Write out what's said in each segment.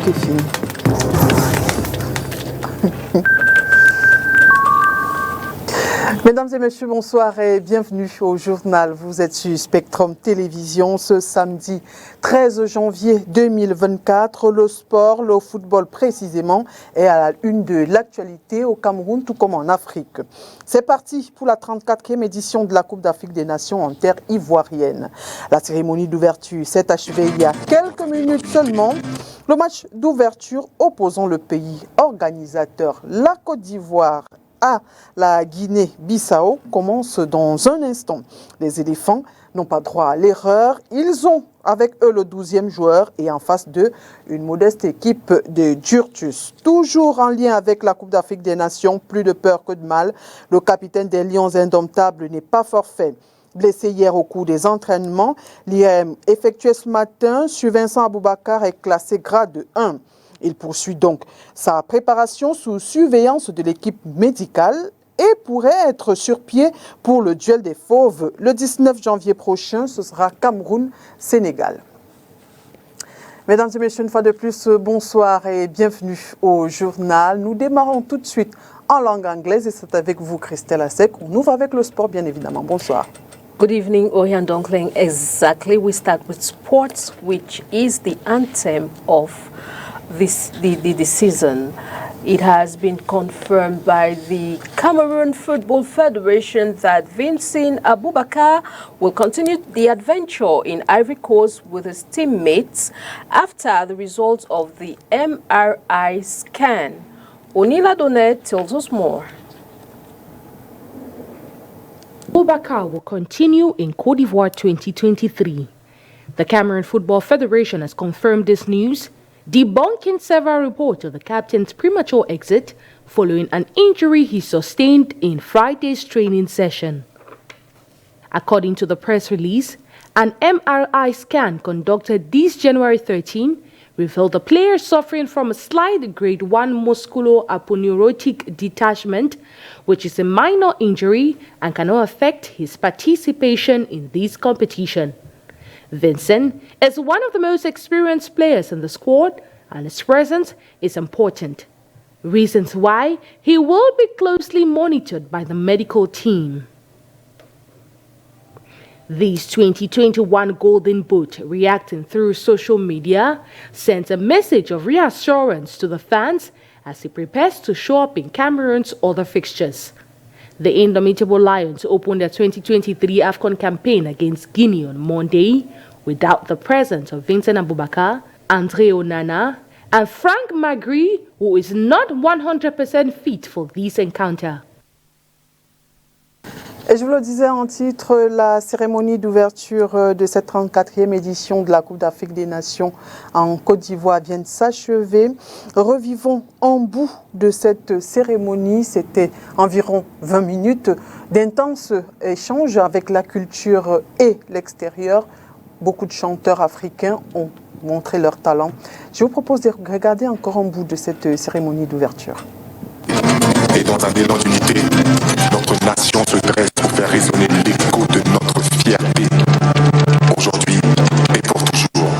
est fini. Mesdames et messieurs, bonsoir et bienvenue au journal. Vous êtes sur Spectrum Télévision ce samedi 13 janvier 2024. Le sport, le football précisément, est à la une de l'actualité au Cameroun tout comme en Afrique. C'est parti pour la 34e édition de la Coupe d'Afrique des Nations en terre ivoirienne. La cérémonie d'ouverture s'est achevée il y a quelques minutes seulement. Le match d'ouverture opposant le pays organisateur, la Côte d'Ivoire, à la Guinée-Bissau commence dans un instant. Les éléphants n'ont pas droit à l'erreur. Ils ont avec eux le 12e joueur et en face d'eux une modeste équipe de Durtus. Toujours en lien avec la Coupe d'Afrique des Nations, plus de peur que de mal. Le capitaine des Lions indomptables n'est pas forfait. Blessé hier au cours des entraînements, l'IRM effectué ce matin sur Vincent Aboubakar est classé grade 1. Il poursuit donc sa préparation sous surveillance de l'équipe médicale et pourrait être sur pied pour le duel des fauves. Le 19 janvier prochain, ce sera Cameroun-Sénégal. Mesdames et messieurs, une fois de plus, bonsoir et bienvenue au journal. Nous démarrons tout de suite en langue anglaise et c'est avec vous, Christelle Asek. On ouvre avec le sport, bien évidemment. Bonsoir. Good evening, Orion Dunkling. Exactly, we start with sports, which is the anthem of the season. It has been confirmed by the Cameroon Football Federation that Vincent Aboubakar will continue the adventure in Ivory Coast with his teammates after the results of the MRI scan. Onila Donet tells us more. Aboubakar will continue in Côte d'Ivoire 2023. The Cameroon Football Federation has confirmed this news, debunking several reports of the captain's premature exit following an injury he sustained in Friday's training session. According to the press release, an MRI scan conducted this January 13 revealed the player suffering from a slight grade 1 musculo-aponeurotic detachment, which is a minor injury and cannot affect his participation in this competition. Vincent is one of the most experienced players in the squad and his presence is important. Reasons why he will be closely monitored by the medical team. This 2021 Golden Boot, reacting through social media, sent a message of reassurance to the fans as he prepares to show up in Cameroon's other fixtures. The Indomitable Lions opened their 2023 AFCON campaign against Guinea on Monday without the presence of Vincent Aboubakar, Andre Onana, and Frank Magri, who is not 100% fit for this encounter. Et je vous le disais en titre, la cérémonie d'ouverture de cette 34e édition de la Coupe d'Afrique des Nations en Côte d'Ivoire vient de s'achever. Revivons en bout de cette cérémonie. C'était environ 20 minutes d'intenses échanges avec la culture et l'extérieur. Beaucoup de chanteurs africains ont montré leur talent. Je vous propose de regarder encore en bout de cette cérémonie d'ouverture. Et dans un élan d'unité, notre nation se dresse pour faire résonner l'écho de notre fierté, aujourd'hui et pour toujours.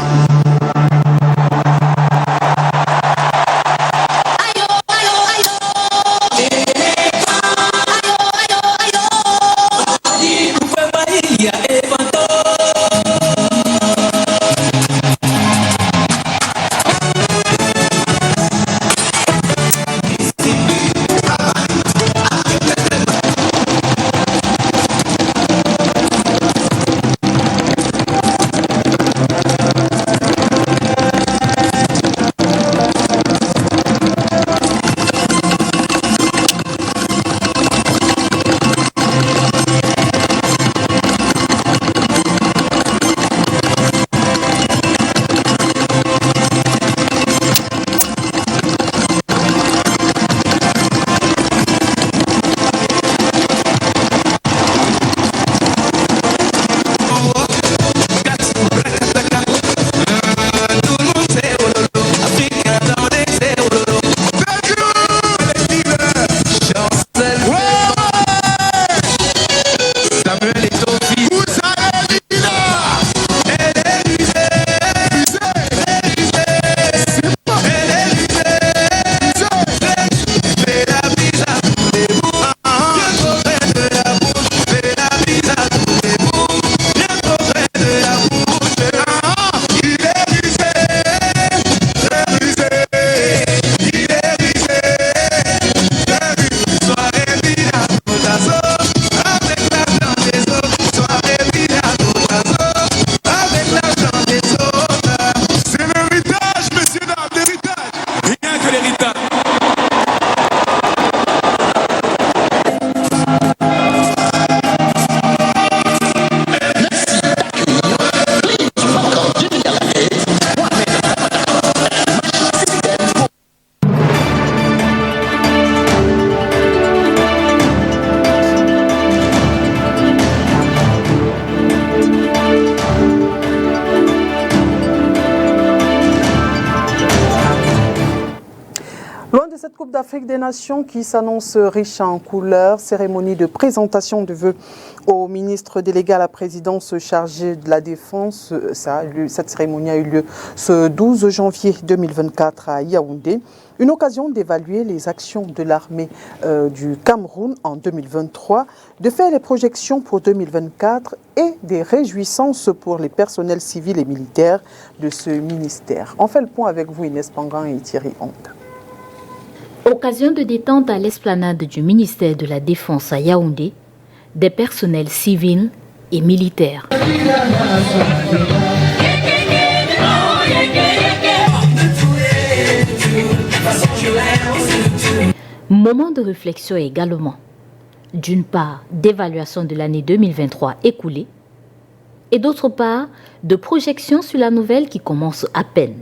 Coupe d'Afrique des Nations qui s'annonce riche en couleurs, cérémonie de présentation de vœux au ministre délégué à la présidence chargé de la Défense. Cette cérémonie a eu lieu ce 12 janvier 2024 à Yaoundé. Une occasion d'évaluer les actions de l'armée du Cameroun en 2023, de faire les projections pour 2024 et des réjouissances pour les personnels civils et militaires de ce ministère. On fait le point avec vous, Inès Pangan et Thierry Honte. Occasion de détente à l'esplanade du ministère de la Défense à Yaoundé, des personnels civils et militaires. Moment de réflexion également. D'une part, d'évaluation de l'année 2023 écoulée et d'autre part, de projection sur la nouvelle qui commence à peine.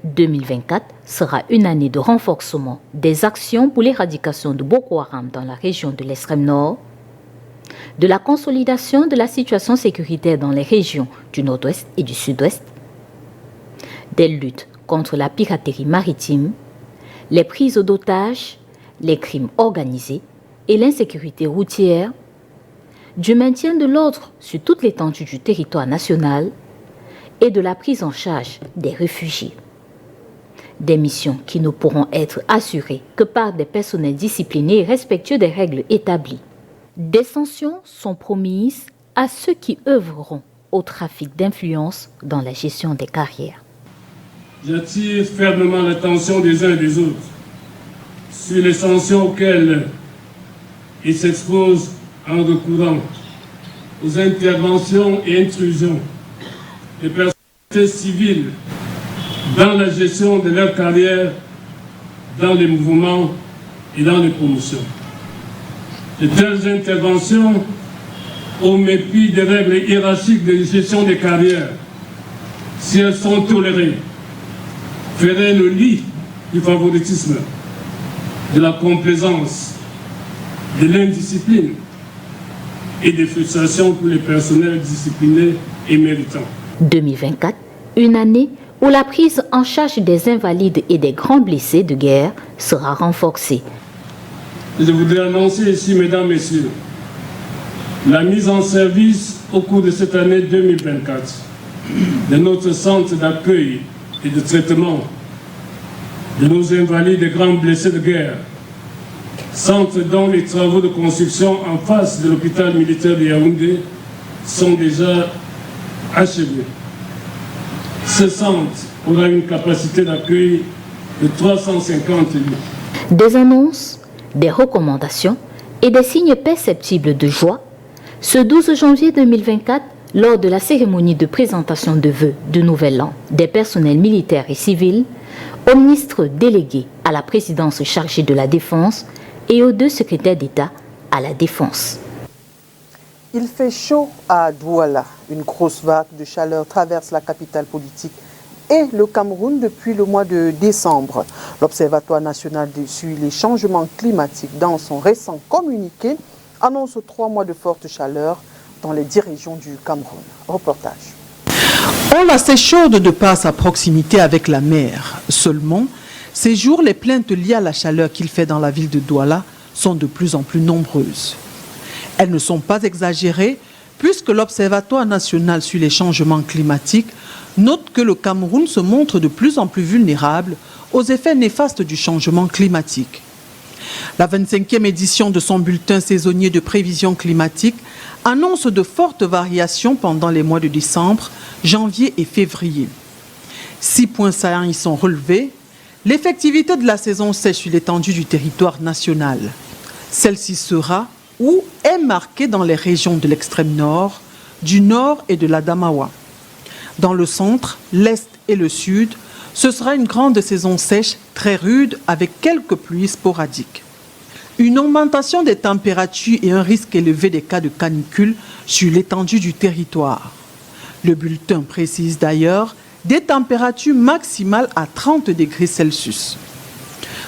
2024 sera une année de renforcement des actions pour l'éradication de Boko Haram dans la région de l'extrême nord, de la consolidation de la situation sécuritaire dans les régions du nord-ouest et du sud-ouest, des luttes contre la piraterie maritime, les prises d'otages, les crimes organisés et l'insécurité routière, du maintien de l'ordre sur toute l'étendue du territoire national et de la prise en charge des réfugiés. Des missions qui ne pourront être assurées que par des personnels disciplinés et respectueux des règles établies. Des sanctions sont promises à ceux qui œuvreront au trafic d'influence dans la gestion des carrières. J'attire fermement l'attention des uns et des autres sur les sanctions auxquelles ils s'exposent en recourant aux interventions et intrusions des personnalités civiles dans la gestion de leur carrière, dans les mouvements et dans les promotions. De telles interventions, au mépris des règles hiérarchiques de gestion des carrières, si elles sont tolérées, feraient le lit du favoritisme, de la complaisance, de l'indiscipline et des frustrations pour les personnels disciplinés et méritants. 2024, une année où la prise en charge des invalides et des grands blessés de guerre sera renforcée. Je voudrais annoncer ici, mesdames, messieurs, la mise en service au cours de cette année 2024 de notre centre d'accueil et de traitement de nos invalides et grands blessés de guerre, centre dont les travaux de construction en face de l'hôpital militaire de Yaoundé sont déjà achevés. Ce centre aura une capacité d'accueil de 350 lits. Des annonces, des recommandations et des signes perceptibles de joie, ce 12 janvier 2024, lors de la cérémonie de présentation de vœux de Nouvel An des personnels militaires et civils, au ministre délégué à la présidence chargée de la Défense et aux 2 secrétaires d'État à la Défense. Il fait chaud à Douala. Une grosse vague de chaleur traverse la capitale politique et le Cameroun depuis le mois de décembre. L'Observatoire national suit les changements climatiques dans son récent communiqué annonce 3 mois de forte chaleur dans les 10 régions du Cameroun. Reportage. On assez chaude de par sa proximité avec la mer. Seulement, ces jours, les plaintes liées à la chaleur qu'il fait dans la ville de Douala sont de plus en plus nombreuses. Elles ne sont pas exagérées puisque l'Observatoire national sur les changements climatiques note que le Cameroun se montre de plus en plus vulnérable aux effets néfastes du changement climatique. La 25e édition de son bulletin saisonnier de prévision climatique annonce de fortes variations pendant les mois de décembre, janvier et février. 6 points saillants y sont relevés. L'effectivité de la saison sèche sur l'étendue du territoire national. Celle-ci sera ou est marquée dans les régions de l'extrême nord, du nord et de l'Adamawa. Dans le centre, l'est et le sud, ce sera une grande saison sèche très rude avec quelques pluies sporadiques. Une augmentation des températures et un risque élevé des cas de canicule sur l'étendue du territoire. Le bulletin précise d'ailleurs des températures maximales à 30 degrés Celsius.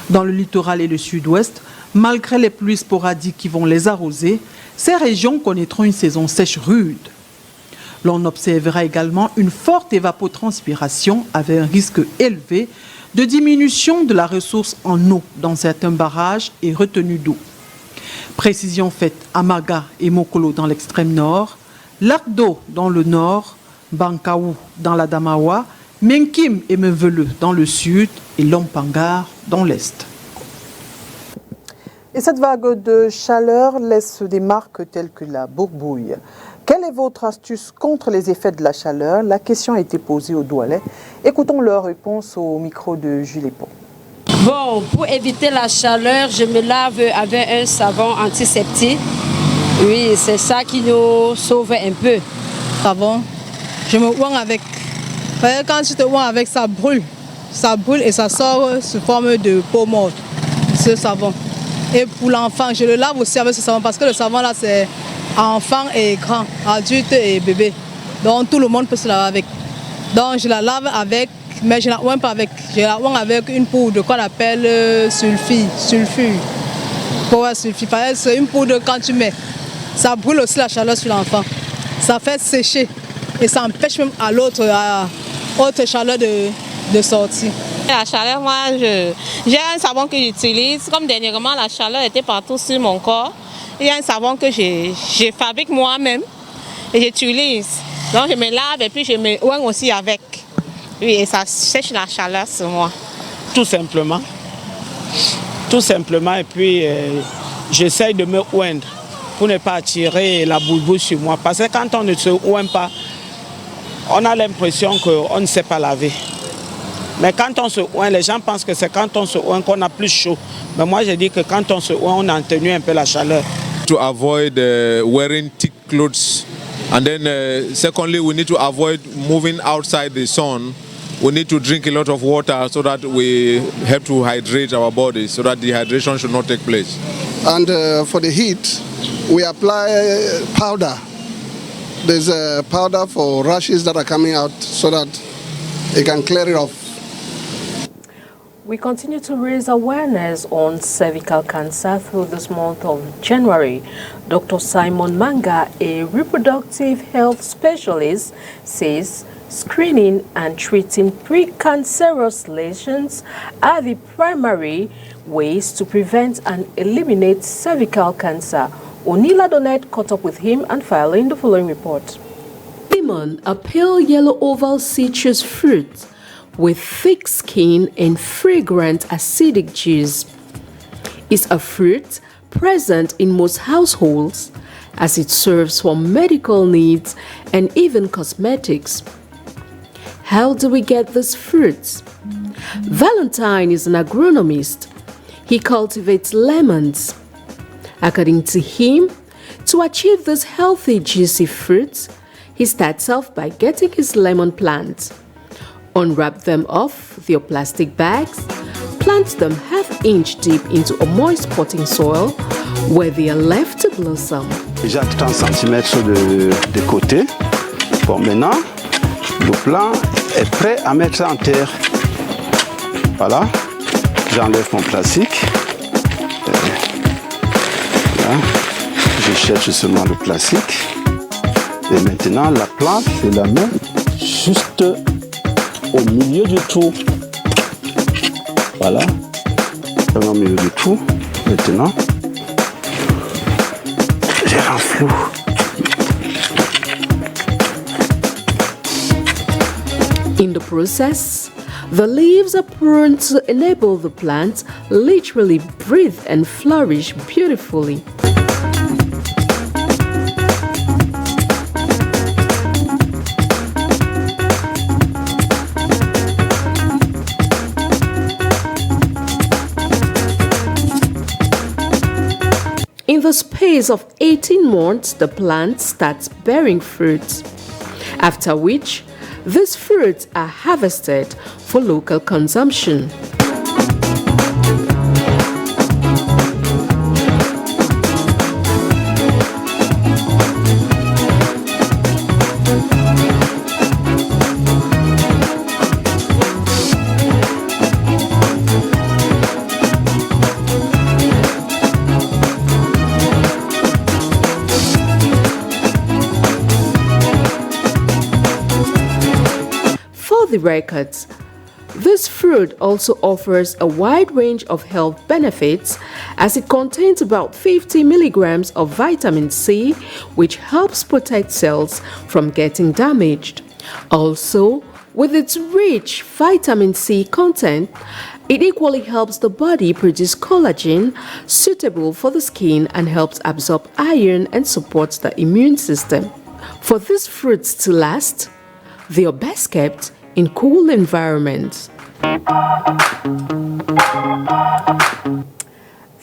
Dans le littoral et le sud-ouest, malgré les pluies sporadiques qui vont les arroser, ces régions connaîtront une saison sèche rude. L'on observera également une forte évapotranspiration avec un risque élevé de diminution de la ressource en eau dans certains barrages et retenues d'eau. Précision faite à Maga et Mokolo dans l'extrême nord, Lac d'eau dans le nord, Bankaou dans la Damawa, Menkim et Mevele dans le sud et Lompangar dans l'est. Et cette vague de chaleur laisse des marques telles que la bourbouille. Quelle est votre astuce contre les effets de la chaleur? La question a été posée aux Doualais. Écoutons leur réponse au micro de Julie Pau. Bon, pour éviter la chaleur, je me lave avec un savon antiseptique. Oui, c'est ça qui nous sauve un peu. Savon, je me oins avec. Quand tu te oins avec, ça brûle et ça sort sous forme de peau morte, ce savon. Et pour l'enfant, je le lave aussi avec ce savon parce que le savon là c'est enfant et grand, adulte et bébé. Donc tout le monde peut se laver avec. Donc je la lave avec, mais je la oins pas avec. Je la oins avec une poudre qu'on appelle sulfure. C'est une poudre quand tu mets. Ça brûle aussi la chaleur sur l'enfant. Ça fait sécher et ça empêche même à l'autre autre chaleur de sortir. La chaleur, moi, j'ai un savon que j'utilise. Comme dernièrement, la chaleur était partout sur mon corps. Il y a un savon que je fabrique moi-même et j'utilise. Donc je me lave et puis je me oigne aussi avec. Oui, et ça sèche la chaleur sur moi. Tout simplement. Tout simplement. Et puis, j'essaye de me oindre pour ne pas attirer la boubou sur moi. Parce que quand on ne se oint pas, on a l'impression qu'on ne sait pas laver. Mais quand on se oint, les gens pensent que c'est quand on se oint qu'on a plus chaud. Mais moi, je dis que quand on se oint, on a tenu un peu la chaleur. To avoid wearing thick clothes. And then secondly, we need to avoid moving outside the sun. We need to drink a lot of water so that we help to hydrate our bodies so that dehydration should not take place. And for the heat, we apply powder. There's a powder for rashes that are coming out so that it can clear it off. We continue to raise awareness on cervical cancer through this month of January. Dr. Simon Manga, a reproductive health specialist, says screening and treating precancerous lesions are the primary ways to prevent and eliminate cervical cancer. Onila Donet caught up with him and filed the following report. Lemon, a pale yellow oval citrus fruit with thick skin and fragrant acidic juice, is a fruit present in most households as it serves for medical needs and even cosmetics. How do we get these fruits? Valentine is an agronomist. He cultivates lemons. According to him, to achieve these healthy, juicy fruits, he starts off by getting his lemon plants. Unwrap them off their plastic bags, plant them half-inch deep into a moist potting soil where they are left to blossom. Déjà 30 cm de côté. Bon, maintenant, le plant est prêt à mettre en terre. Voilà, j'enlève mon plastique. Voilà. Je cherche seulement le plastique. Et maintenant, la plante, je la mets juste au milieu du trou. Voilà. Au milieu du trou. Maintenant, je renfloue. In the process, the leaves are pruned to enable the plant literally breathe and flourish beautifully. In the space of 18 months, the plant starts bearing fruit, after which these fruits are harvested for local consumption. The records, This fruit also offers a wide range of health benefits as it contains about 50 milligrams of vitamin C, which helps protect cells from getting damaged. Also, with its rich vitamin C content, it equally helps the body produce collagen, suitable for the skin, and helps absorb iron and supports the immune system. For these fruits to last, they are best kept in cool environments.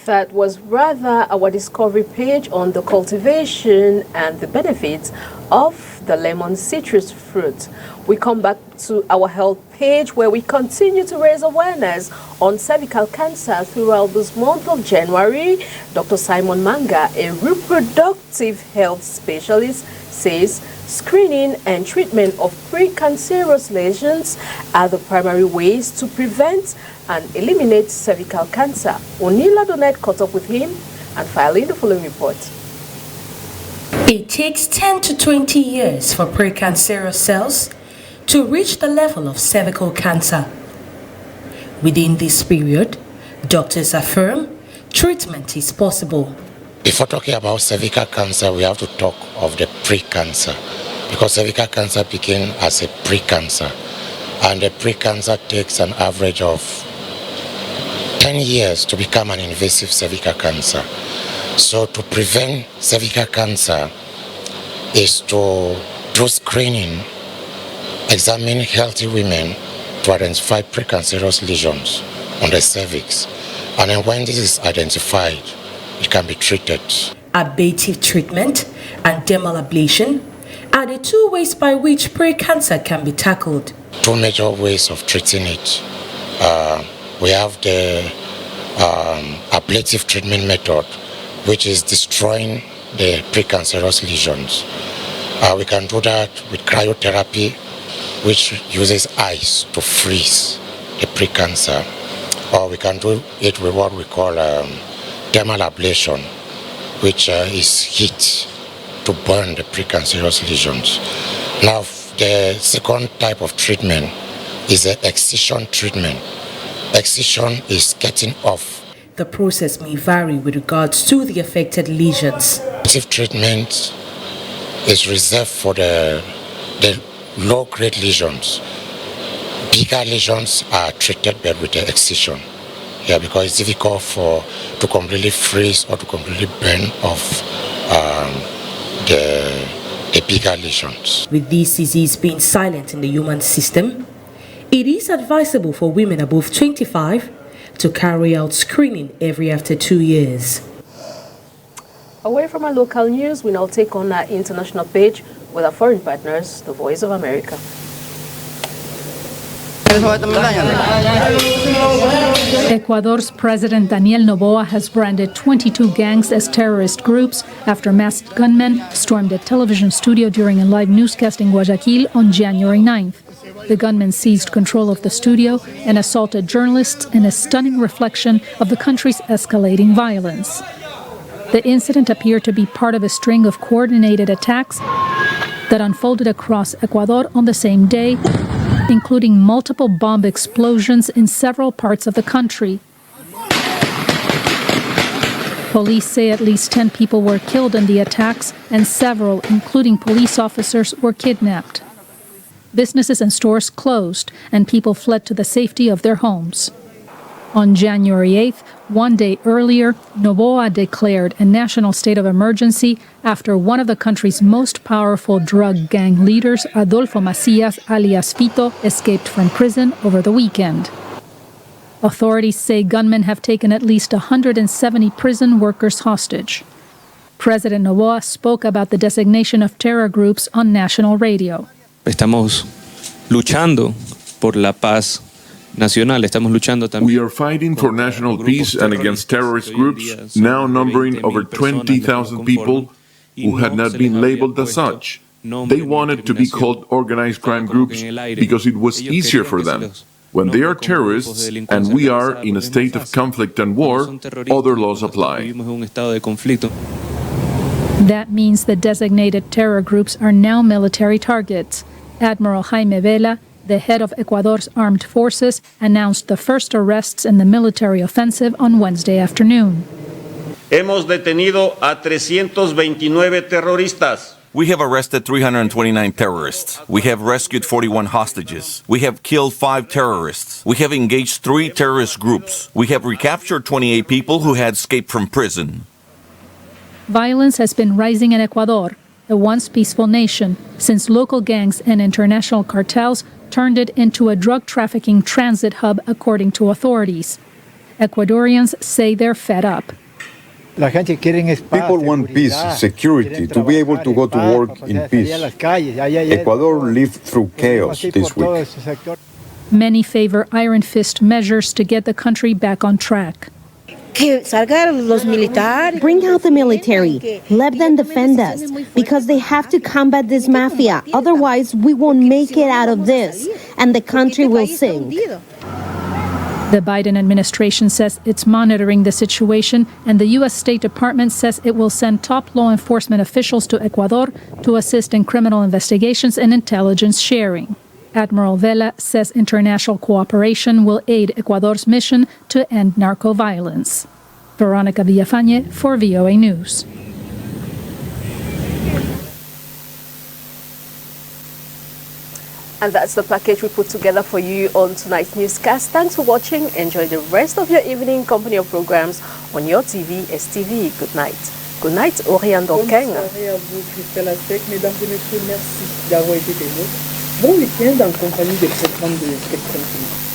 That was rather our discovery page on the cultivation and the benefits of the lemon citrus fruit. We come back to our health page where we continue to raise awareness on cervical cancer throughout this month of January. Dr. Simon Manga, a reproductive health specialist, says screening and treatment of precancerous lesions are the primary ways to prevent and eliminate cervical cancer. Onila Donet caught up with him and filed in the following report. It takes 10 to 20 years for precancerous cells to reach the level of cervical cancer. Within this period, doctors affirm treatment is possible. Before talking about cervical cancer, we have to talk of the pre-cancer, because cervical cancer begins as a precancer, and the precancer takes an average of 10 years to become an invasive cervical cancer. So to prevent cervical cancer is to do screening, examine healthy women to identify precancerous lesions on the cervix, and then when this is identified, it can be treated. Ablative treatment and dermal ablation are the two ways by which precancer can be tackled. Two major ways of treating it. We have the ablative treatment method, which is destroying the precancerous lesions. We can do that with cryotherapy, which uses ice to freeze the precancer, or we can do it with what we call dermal ablation, which is heat to burn the precancerous lesions. Now, the second type of treatment is the excision treatment. Excision is getting off. The process may vary with regards to the affected lesions. Active treatment is reserved for the low-grade lesions. Bigger lesions are treated with the excision. Yeah, because it's difficult to completely freeze or to completely burn off the bigger lesions. With this disease being silent in the human system, it is advisable for women above 25 to carry out screening every after 2 years. Away from our local news, we now take on our international page with our foreign partners, the Voice of America. Ecuador's President Daniel Noboa has branded 22 gangs as terrorist groups after masked gunmen stormed a television studio during a live newscast in Guayaquil on January 9th. The gunmen seized control of the studio and assaulted journalists in a stunning reflection of the country's escalating violence. The incident appeared to be part of a string of coordinated attacks that unfolded across Ecuador on the same day, including multiple bomb explosions in several parts of the country. Police say at least 10 people were killed in the attacks, and several, including police officers, were kidnapped. Businesses and stores closed, and people fled to the safety of their homes. On January 8th, one day earlier, Noboa declared a national state of emergency after one of the country's most powerful drug gang leaders, Adolfo Macias alias Fito, escaped from prison over the weekend. Authorities say gunmen have taken at least 170 prison workers hostage. President Noboa spoke about the designation of terror groups on national radio. Estamos luchando por la paz nacional. Estamos luchando también. We are fighting for national peace and against terrorist groups, now numbering over 20,000 people who had not been labeled as such. They wanted to be called organized crime groups because it was easier for them. When they are terrorists and we are in a state of conflict and war, other laws apply. That means the designated terror groups are now military targets. Admiral Jaime Vela, The head of Ecuador's armed forces announced the first arrests in the military offensive on Wednesday afternoon. Hemos detenido a 329 terroristas. We have arrested 329 terrorists. We have rescued 41 hostages. We have killed 5 terrorists. We have engaged 3 terrorist groups. We have recaptured 28 people who had escaped from prison. Violence has been rising in Ecuador, a once peaceful nation, since local gangs and international cartels turned it into a drug trafficking transit hub, according to authorities. Ecuadorians say they're fed up. People want peace, security, to be able to go to work in peace. Ecuador lived through chaos this week. Many favor iron fist measures to get the country back on track. Bring out the military. Let them defend us, because they have to combat this mafia. Otherwise, we won't make it out of this, and the country will sink. The Biden administration says it's monitoring the situation, and the U.S. State Department says it will send top law enforcement officials to Ecuador to assist in criminal investigations and intelligence sharing. Admiral Vela says international cooperation will aid Ecuador's mission to end narco violence. Veronica Villafañe for VOA News. And that's the package we put together for you on tonight's newscast. Thanks for watching. Enjoy the rest of your evening company of programs on your TV, STV. Good night. Good night, Orient Donkeng. Bonne soirée à vous, Christelle Aztec. Mesdames et messieurs, merci d'avoir été des nôtres. Bon week-end en compagnie des programmes de Spectrum TV.